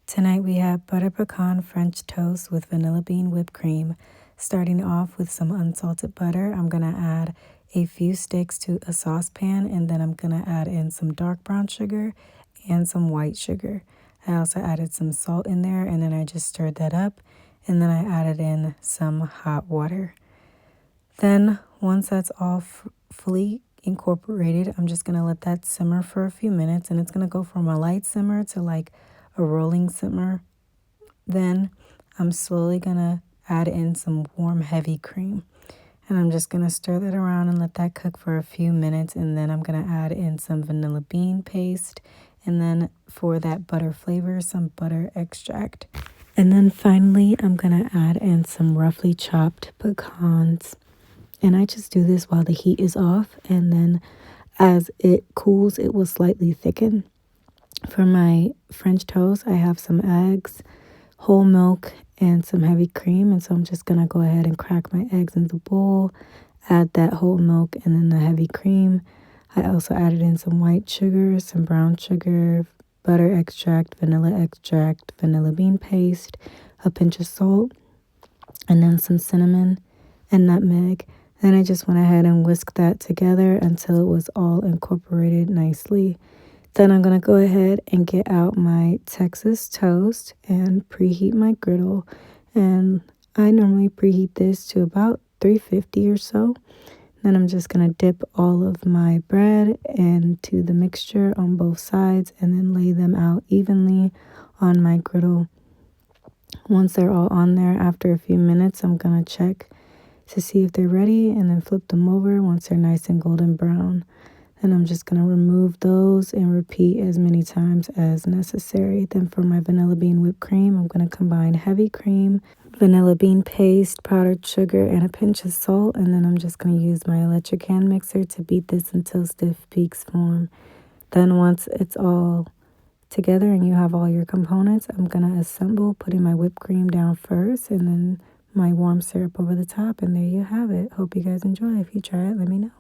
Tonight we have butter pecan French toast with vanilla bean whipped cream. Starting off with some unsalted butter, I'm going to add a few sticks to a saucepan, and then I'm going to add in some dark brown sugar and some white sugar. I also added some salt in there, and then I just stirred that up, and then I added in some hot water. Then once that's all fully incorporated, I'm just going to let that simmer for a few minutes, and it's going to go from a light simmer to like a rolling simmer. Then I'm slowly going to add in some warm heavy cream, and I'm just going to stir that around and let that cook for a few minutes, and then I'm going to add in some vanilla bean paste, and then for that butter flavor, some butter extract. And then finally, I'm going to add in some roughly chopped pecans. And I just do this while the heat is off, and then as it cools, it will slightly thicken. For my French toast, I have some eggs, whole milk, and some heavy cream. And so I'm just going to go ahead and crack my eggs in the bowl, add that whole milk and then the heavy cream. I also added in some white sugar, some brown sugar, butter extract, vanilla bean paste, a pinch of salt, and then some cinnamon and nutmeg. Then I just went ahead and whisked that together until it was all incorporated nicely. Then I'm going to go ahead and get out my Texas toast and preheat my griddle. And I normally preheat this to about 350 or so. Then I'm just going to dip all of my bread into the mixture on both sides and then lay them out evenly on my griddle. Once they're all on there, after a few minutes, I'm going to check to see if they're ready and then flip them over once they're nice and golden brown. And I'm just going to remove those and repeat as many times as necessary. Then for my vanilla bean whipped cream, I'm going to combine heavy cream, vanilla bean paste, powdered sugar, and a pinch of salt. And then I'm just going to use my electric hand mixer to beat this until stiff peaks form. Then once it's all together and you have all your components, I'm going to assemble, putting my whipped cream down first and then my warm syrup over the top. And there you have it. Hope you guys enjoy. If you try it, let me know.